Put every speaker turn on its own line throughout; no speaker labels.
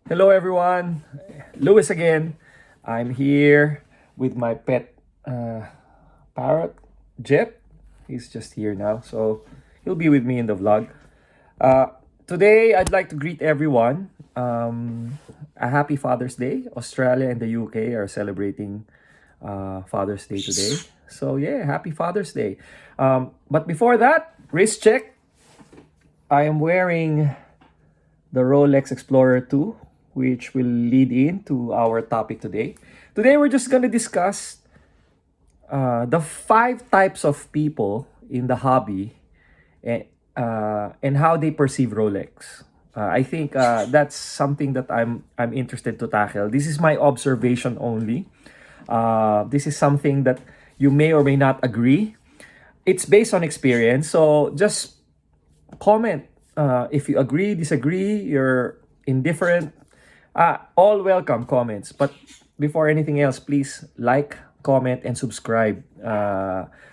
Hello, everyone. Lewis again. I'm here with my pet parrot, Jet. He's just here now, so he'll be with me in the vlog. Today, I'd like to greet everyone. A happy Father's Day. Australia and the UK are celebrating Father's Day today. So, yeah, happy Father's Day. But before that, wrist check. I am wearing the Rolex Explorer 2, which will lead into our topic today. Today, we're just going to discuss the 5 types of people in the hobby and how they perceive Rolex. I think that's something that I'm interested to tackle. This is my observation only. This is something that you may or may not agree. It's based on experience, so just comment if you agree, disagree, you're indifferent. All welcome comments. But before anything else, please like, comment, and subscribe.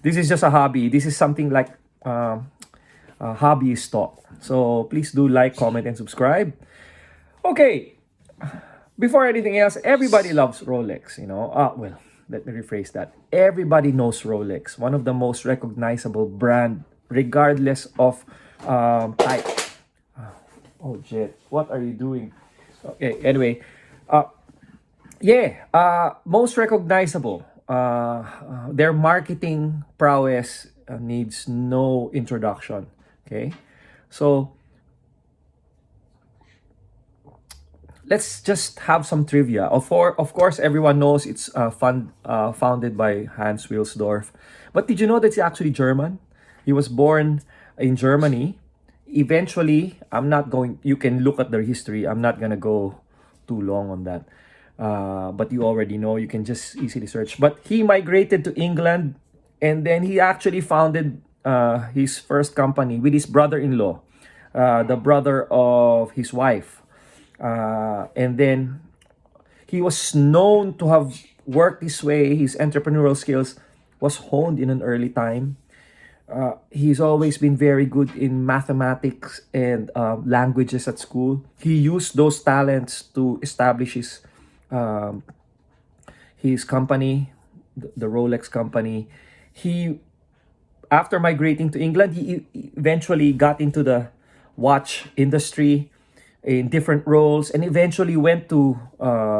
This is just a hobby. This is something like hobbyist talk. So please do like, comment, and subscribe. Okay. Before anything else, everybody loves Rolex, well, let me rephrase that. Everybody knows Rolex, one of the most recognizable brand, regardless of type. Oh, Jet, what are you doing? Okay, anyway, most recognizable. Their marketing prowess needs no introduction. Okay, so let's just have some trivia. Of course, everyone knows it's founded by Hans Wilsdorf. But did you know that he's actually German? He was born in Germany. Eventually, you can look at their history. I'm not going to go too long on that. But you already know, you can just easily search. But he migrated to England, and then he actually founded his first company with his brother-in-law, the brother of his wife. And then he was known to have worked this way. His entrepreneurial skills was honed in an early time. He's always been very good in mathematics and languages at school. He used those talents to establish his company, the Rolex company. After migrating to England, he eventually got into the watch industry in different roles, and eventually went to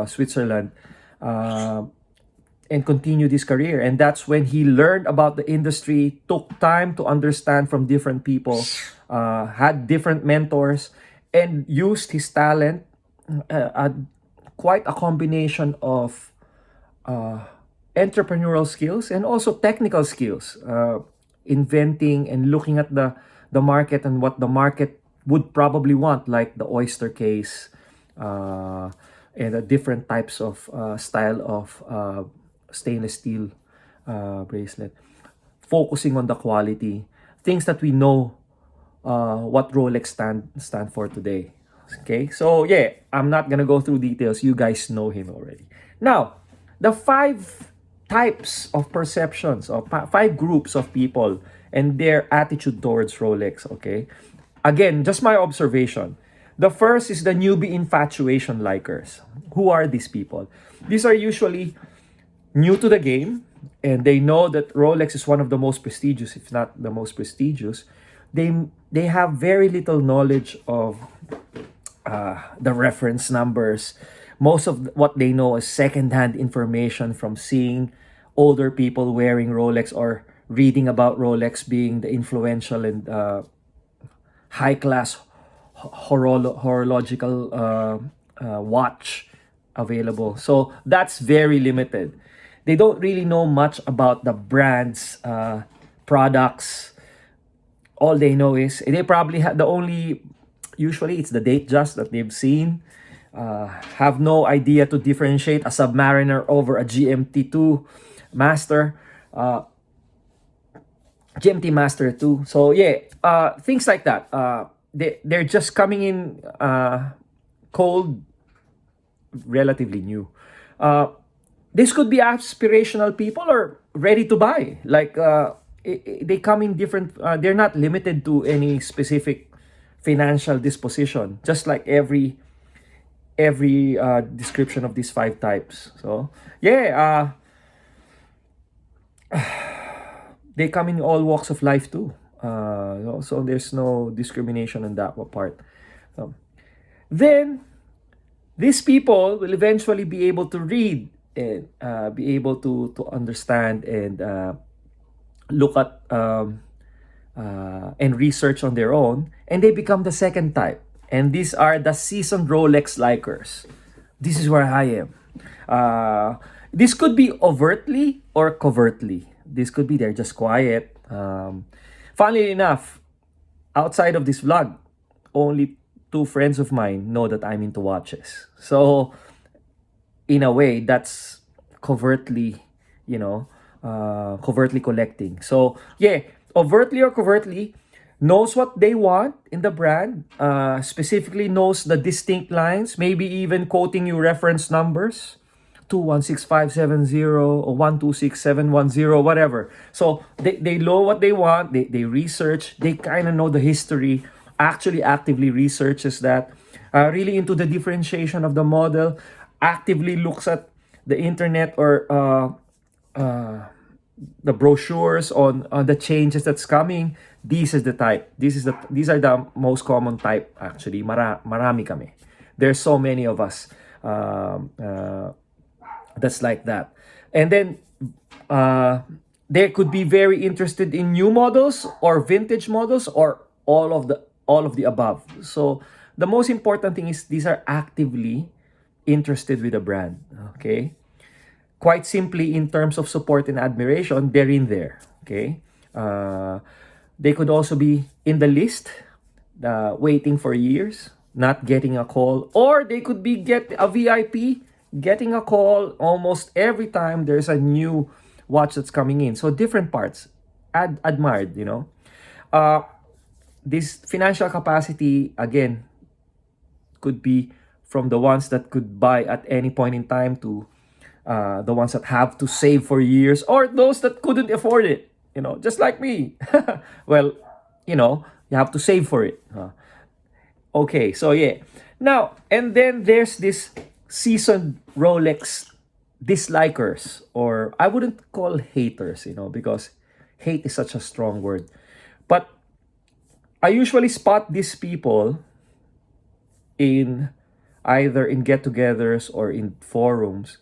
Switzerland and continued his career. And that's when he learned about the industry, took time to understand from different people, had different mentors, and used his talent, quite a combination of entrepreneurial skills and also technical skills, inventing and looking at the market and what the market would probably want, like the oyster case, and the different types of style of stainless steel bracelet, focusing on the quality, things that we know what Rolex stand for today. Okay, so yeah, I'm not gonna go through details. You guys know him already. Now, the 5 types of perceptions, or 5 groups of people and their attitude towards Rolex. Okay, again, just my observation. The first is the newbie infatuation likers. Who are these people? These are usually new to the game, and they know that Rolex is one of the most prestigious, if not the most prestigious. They have very little knowledge of the reference numbers. Most of what they know is secondhand information from seeing older people wearing Rolex or reading about Rolex being the influential and high-class horological watch available. So that's very limited. They don't really know much about the brand's products. All they know is they probably have usually it's the date just that they've seen. Have no idea to differentiate a Submariner over a GMT2 Master. GMT Master 2. So yeah, things like that. They're just coming in cold, relatively new. This could be aspirational people or ready to buy. Like they come in different. They're not limited to any specific financial disposition. Just like every every description of these 5 types. So yeah, they come in all walks of life too. So there's no discrimination on that part. Then these people will eventually be able to read and be able to understand and look at and research on their own, and they become the second type. And these are the seasoned Rolex likers. This is where I am. This could be overtly or covertly. This could be they're just quiet. Funnily enough, outside of this vlog, only 2 friends of mine know that I'm into watches. So, in a way, that's covertly, covertly collecting. So, yeah, overtly or covertly, knows what they want in the brand, specifically knows the distinct lines, maybe even quoting you reference numbers, 216570 or 126710, whatever. So they know what they want, they research, they kind of know the history, actually actively researches that, really into the differentiation of the model, actively looks at the internet or the brochures on the changes that's coming. This is the type. These are the most common type actually. Marami kami. There's so many of us that's like that. And then they could be very interested in new models or vintage models or all of the above. So the most important thing is these are actively interested with the brand. Okay. Quite simply, in terms of support and admiration, they're in there. Okay. They could also be in the list, waiting for years, not getting a call, or they could be a VIP, getting a call almost every time there's a new watch that's coming in. So different parts, admired. This financial capacity again could be from the ones that could buy at any point in time to the ones that have to save for years, or those that couldn't afford it, just like me. Well, you have to save for it. Okay, so yeah. Now, and then there's this seasoned Rolex dislikers, or I wouldn't call haters, because hate is such a strong word. But I usually spot these people in either in get-togethers or in forums.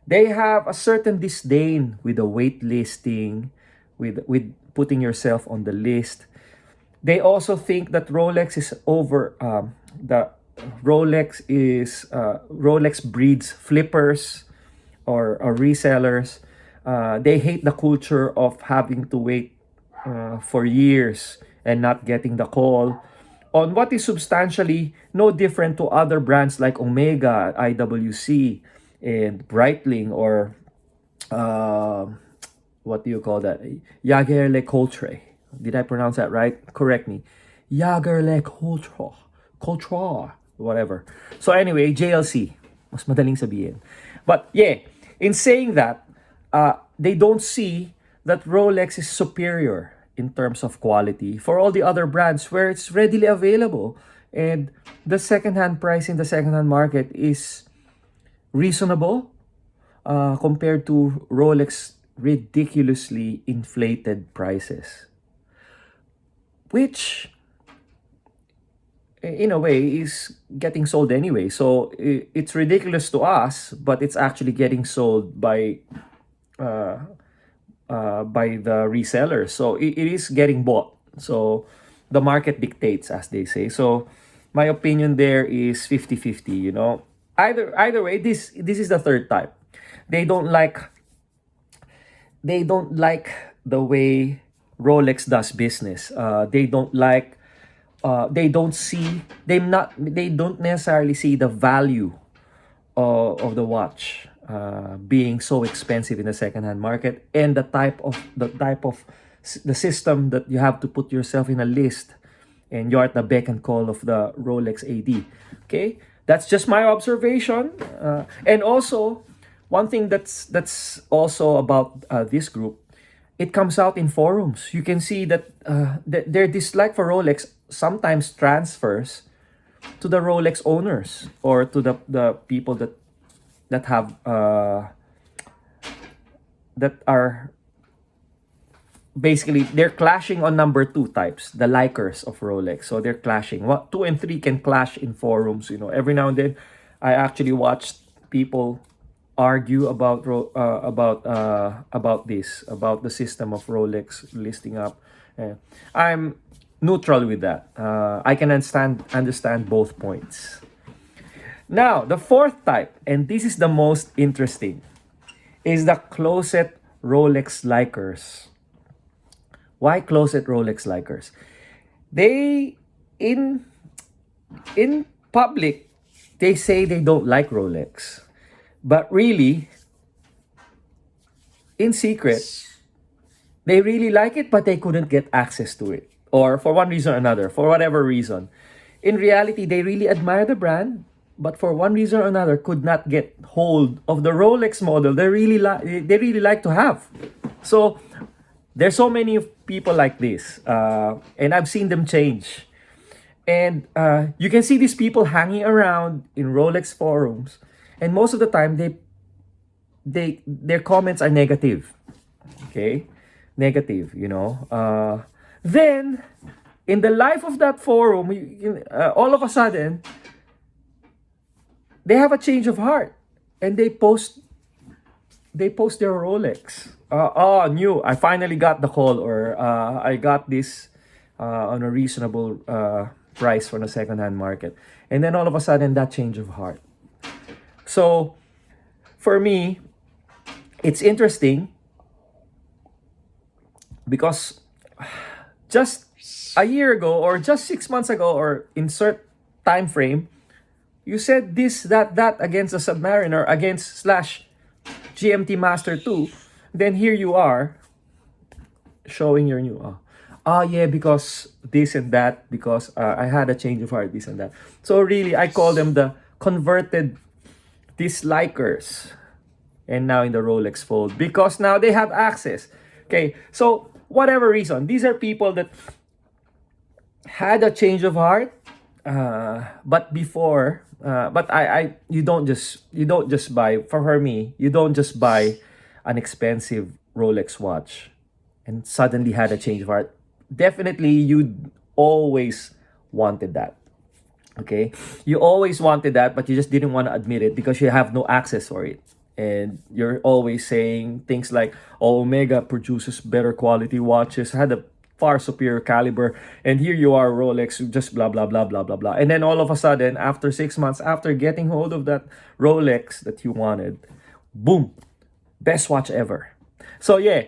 They have a certain disdain with the wait listing, with putting yourself on the list. They also think that Rolex is Rolex breeds flippers or resellers. They hate the culture of having to wait for years and not getting the call on what is substantially no different to other brands like Omega, IWC, and Breitling, or what do you call that? Jaeger-LeCoultre. Did I pronounce that right? Correct me. Jaeger-LeCoultre, whatever. So anyway, JLC. Mas madaling sabihin. But yeah, in saying that, they don't see that Rolex is superior in terms of quality for all the other brands where it's readily available, and the secondhand price in the secondhand market is reasonable compared to Rolex ridiculously inflated prices, which in a way is getting sold anyway. So it's ridiculous to us, but it's actually getting sold by the resellers. So it is getting bought. So the market dictates, as they say. So my opinion there is 50-50, Either way, this is the third type. They don't like the way Rolex does business. They don't necessarily see the value of the watch being so expensive in the secondhand market, and the system that you have to put yourself in a list and you're at the beck and call of the Rolex AD. Okay, that's just my observation. And also, one thing that's also about this group, it comes out in forums. You can see that their dislike for Rolex sometimes transfers to the Rolex owners, or to the people that have that are basically, they're clashing on number two types, the likers of Rolex. So they're clashing. What, two and three can clash in forums. Every now and then, I actually watched people argue about this, about the system of Rolex listing up. I'm neutral with that. I can understand both points. Now, the fourth type, and this is the most interesting, is the closet Rolex likers. Why closet Rolex likers? They, in public, they say they don't like Rolex. But really, in secret, they really like it, but they couldn't get access to it. Or for one reason or another, for whatever reason. In reality, they really admire the brand, but for one reason or another, could not get hold of the Rolex model they really like to have. So there's so many people like this, and I've seen them change. And you can see these people hanging around in Rolex forums, and most of the time their comments are negative. Okay, negative. Then in the life of that forum, all of a sudden they have a change of heart, and they post their Rolex. New. I finally got the call, or I got this on a reasonable price from the secondhand market. And then all of a sudden, that change of heart. So, for me, it's interesting because just a year ago, or just 6 months ago, or insert time frame, you said this, that against the Submariner, against slash GMT Master 2. Then here you are showing your new. Yeah, because this and that, because I had a change of heart, this and that. So really, I call them the converted dislikers. And now in the Rolex fold, because now they have access. Okay, so whatever reason, these are people that had a change of heart, but before, you don't just buy, for me, you don't just buy an expensive Rolex watch and suddenly had a change of heart. Definitely, you always wanted that. Okay, you always wanted that, but you just didn't want to admit it because you have no access for it. And you're always saying things like, "Oh, Omega produces better quality watches, had a far superior caliber, and here you are, Rolex, just blah blah blah blah blah blah." And then all of a sudden, after 6 months, after getting hold of that Rolex that you wanted, boom, best watch ever. So yeah,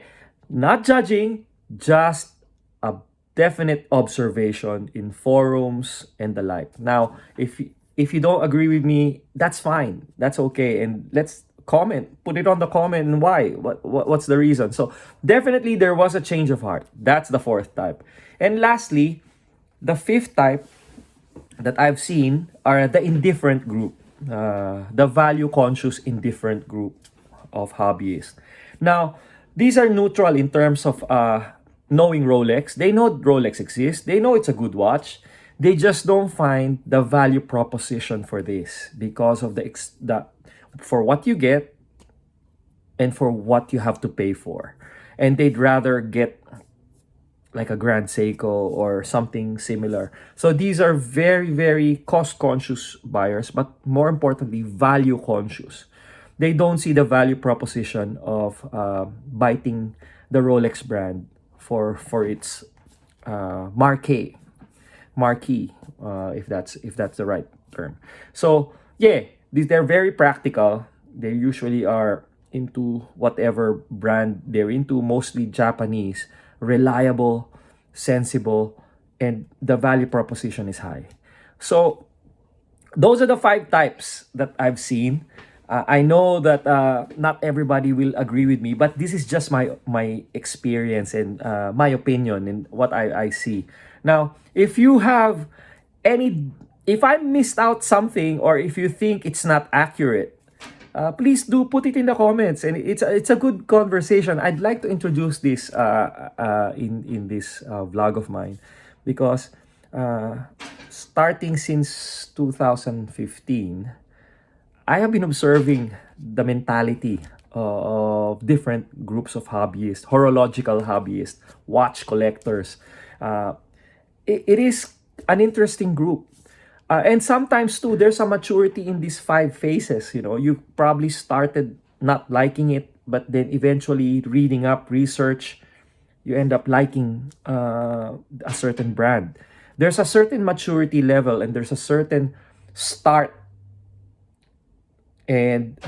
not judging, just a definite observation in forums and the like. Now, if you don't agree with me, that's fine, that's okay, and let's comment, put it on the comment, and why, what's the reason. So definitely there was a change of heart. That's the fourth type. And lastly, the fifth type that I've seen are the indifferent group, the value conscious indifferent group of hobbyists. Now, these are neutral in terms of knowing Rolex. They know Rolex exists, they know it's a good watch, they just don't find the value proposition for this because of the for what you get and for what you have to pay for. And they'd rather get like a Grand Seiko or something similar. So these are very, very cost conscious buyers, but more importantly, value conscious. They don't see the value proposition of biting the Rolex brand for its marquee, if that's the right term. So yeah, they're very practical. They usually are into whatever brand they're into, mostly Japanese, reliable, sensible, and the value proposition is high. So those are the 5 types that I've seen. I know that not everybody will agree with me, but this is just my experience and my opinion and what I see. Now, if you have if I missed out something, or if you think it's not accurate, please do put it in the comments, and it's a good conversation. I'd like to introduce this in this vlog of mine, because Starting since 2015, I have been observing the mentality of different groups of hobbyists, horological hobbyists, watch collectors. Uh, it is an interesting group. And sometimes too, there's a maturity in these five phases. You know, you probably started not liking it, but then eventually reading up research, you end up liking a certain brand. There's a certain maturity level, and there's a certain start and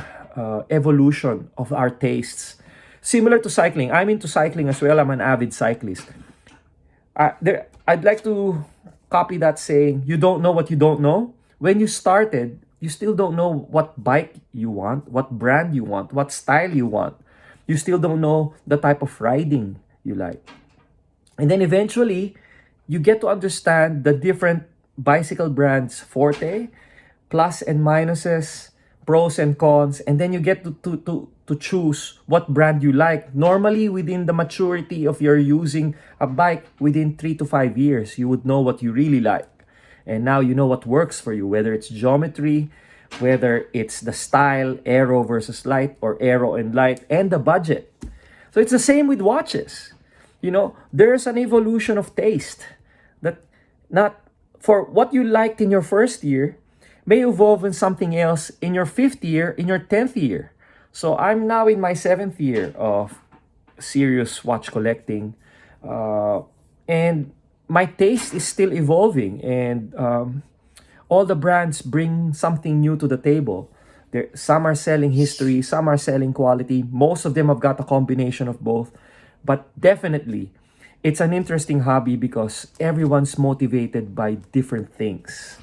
evolution of our tastes. Similar to cycling, I'm into cycling as well. I'm an avid cyclist. I'd like to copy that saying, you don't know what you don't know. When you started, you still don't know what bike you want, what brand you want, what style you want. You still don't know the type of riding you like. And then eventually, you get to understand the different bicycle brands' forte, plus and minuses, pros and cons, and then you get to choose what brand you like. Normally, within the maturity of your using a bike, within 3 to 5 years, you would know what you really like. And now you know what works for you, whether it's geometry, whether it's the style, aero versus light, or aero and light, and the budget. So it's the same with watches. You know, there's an evolution of taste that not for what you liked in your first year may evolve in something else in your fifth year, in your 10th year. So I'm now in my 7th year of serious watch collecting. And my taste is still evolving. And all the brands bring something new to the table. Some are selling history, some are selling quality. Most of them have got a combination of both. But definitely, it's an interesting hobby because everyone's motivated by different things.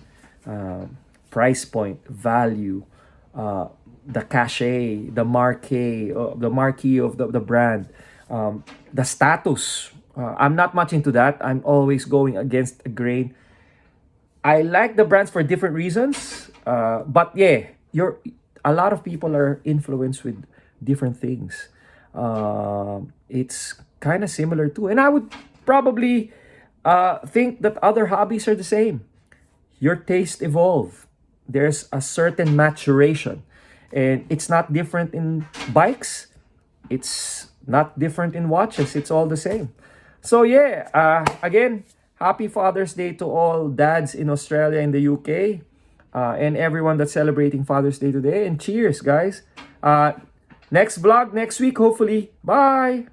Price point, value, the cachet, the marquee of the brand, the status. I'm not much into that. I'm always going against the grain. I like the brands for different reasons. But yeah, a lot of people are influenced with different things. It's kind of similar too. And I would probably think that other hobbies are the same. Your taste evolve. There's a certain maturation. And it's not different in bikes. It's not different in watches. It's all the same. So yeah, again, happy Father's Day to all dads in Australia and the UK. And everyone that's celebrating Father's Day today. And cheers, guys. Next vlog next week, hopefully. Bye!